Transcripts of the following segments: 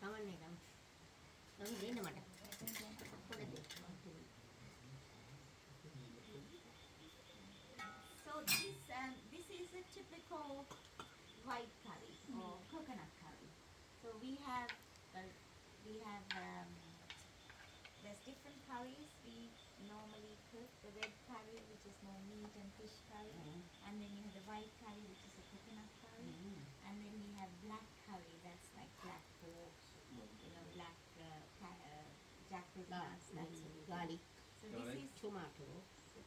කමන්නේ නම්. නම් දෙන්න මට. පොඩි දෙයක්. So this is a typical white curry or coconut curry. So we have there's different curries we normally cook. The red curry, which is more meat and fish curry, and then you have the white curry, which is a coconut curry, and then we have black curry, that's like black pork, black jackfruit nuts, that's garlic. So this is tomato.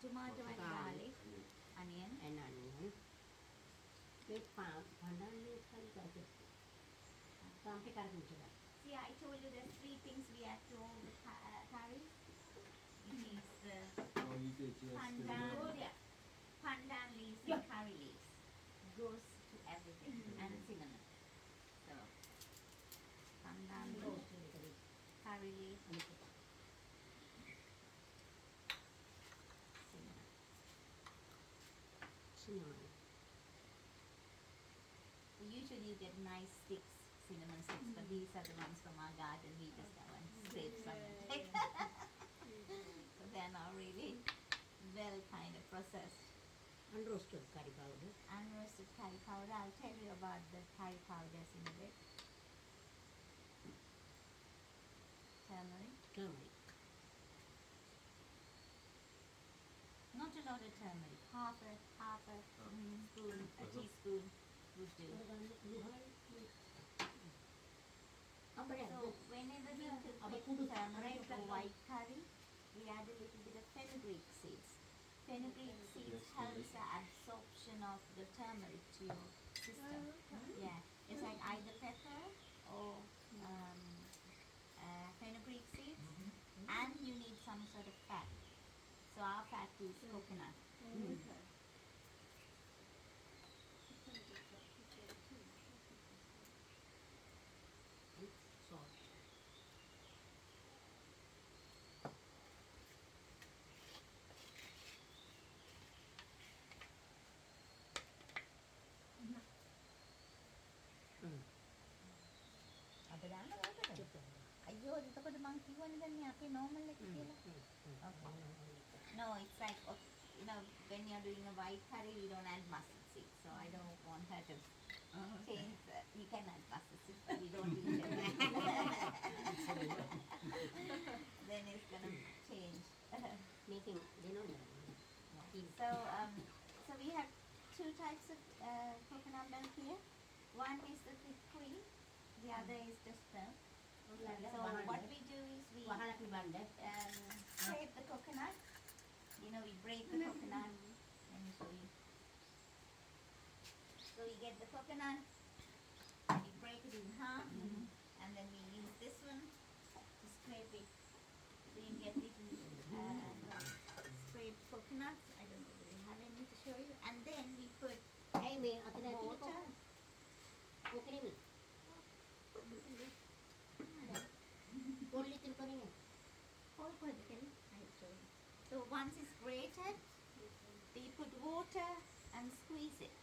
Tomato and garlic, onion. And onion. With pandan leaves See, I told you there's 3 things we add to all the curry. It is the pandan leaves and curry leaves. Goes to everything. And cinnamon. So, pandan leaves, curry leaves, cinnamon. Usually you get nice sticks, cinnamon sticks, but these are the ones from our garden. We just go and scrape some and take. So they're now really well kind of processed. Unroasted curry powder. Unroasted curry powder. I'll tell you about the curry powders in a bit. Turmeric. Not a lot of turmeric. Half a spoon, a teaspoon would do. So whenever we cook turmeric or white curry, we add a little bit of fenugreek seeds. Fenugreek seeds helps the absorption of the turmeric to your system. Yeah, it's like either pepper or fenugreek seeds, and you need some sort of fat. So our fat is coconut. Salt. අපේ දාන්න ඕකද? අයියෝ එතකොට මං කිව්වනේ දැන් මේ අපේ normal එක කියලා. Okay. No, it's like when you're doing a white curry, we don't add mustard seeds. So I don't want her to change. You can add mustard seeds, but we don't eat it. Then it's gonna change. Making, they know that. So we have 2 types of coconut milk here. One is the thick cream. The other is just milk. So what we do is we scrape the coconut. We break the coconut. Let me show you. So we get the coconut, we break it in half, and then we use this one to scrape it. So you get little scraped coconuts. I don't know if we have any to show you. And then we put water. So once it's grated, we put water and squeeze it.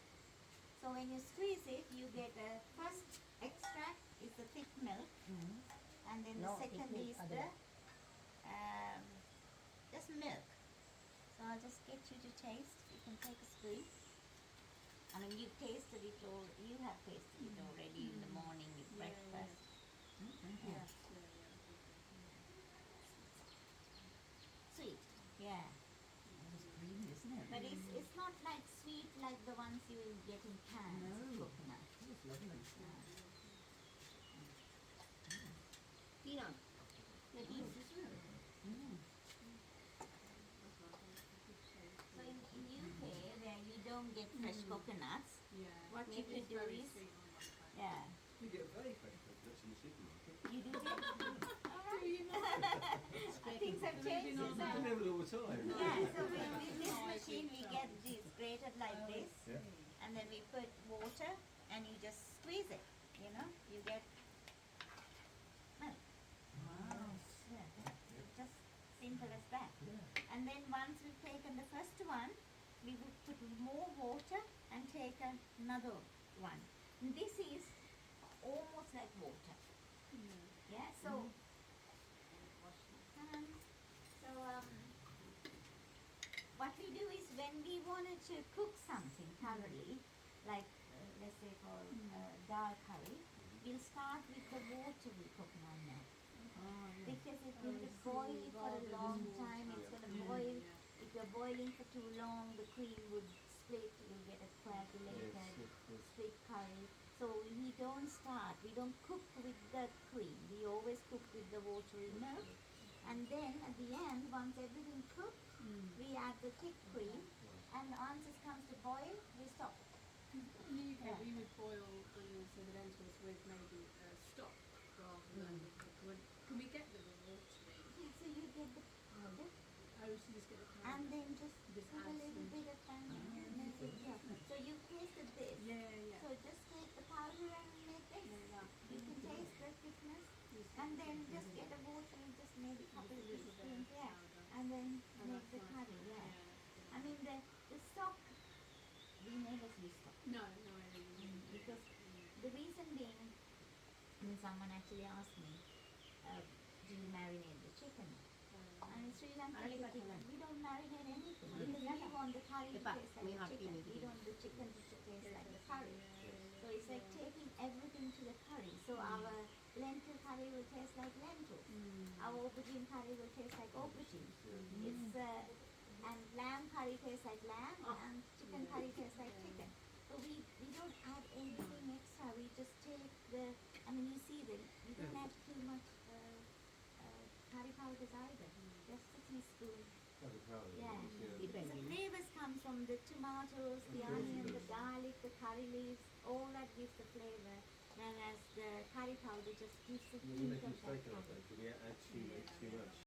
So when you squeeze it, you get a first extract is the thick milk, and then the second is the just milk. So I'll just get you to taste. You can take a squeeze. I mean, you tasted it all. You have tasted it already in the morning with breakfast. Sweet, yeah. It's creamy, isn't it? But it's not like sweet like the ones you get in cans. No. Coconut. It's lovely. Peanut. Yes, isn't it? So in UK, where you don't get fresh coconuts, what you could do is, You get very fresh coconuts in the supermarket. you do get. Things have changed since I then. remember all the time. Yeah, so with this machine we get this grated like this, Yeah. and then we put water and you just squeeze it, you get milk. Wow. Yeah, just simple as that. Yeah. And then once we've taken the first one, we would put more water and take another one. This is almost like water. Yeah, so what we do is when we wanted to cook something thoroughly, like let's say for dal curry, we'll start with the watery coconut milk. Because it will be boiling for a long time, it's going to boil. If you're boiling for too long, the cream would split, you'll get a coagulated split curry. So we don't start, we don't cook with the cream, we always cook with the watery milk. And then at the end, once everything cooked, we add the thick cream, and once it comes to boil, we stop it. In the UK, we would boil the lentils with maybe stock rather than liquid. Can we get them in watery? Yeah, so you get the powder, Oh, so just get the powder. and then just Just put a add little some- bit of time. So you tasted this. Yeah. So just take the powder and make this. You can taste the thickness, and then just get a water and just maybe a couple of teaspoons, and then make the curry. I mean the stock, we never use stock. No, I didn't. Because the reason being, when someone actually asked me, do you marinate the chicken? And in Sri Lanka, we don't marinate anything because we want the curry to taste like the chicken. We don't want the chicken to taste like the curry. So it's like taking everything to the curry. So our lentil curry will taste like lentils. Our aubergine curry will taste like aubergine. It's and lamb curry tastes like lamb, and chicken curry tastes like chicken. So we don't add anything extra. We just take the. I mean, you see that we don't add too much curry powders either. Just a teaspoon. Yeah. Because the flavors come from the tomatoes, the onion, the garlic, the curry leaves. All that gives the flavor. Whereas the curry powder just gives the heat of that curry. Did you add too much?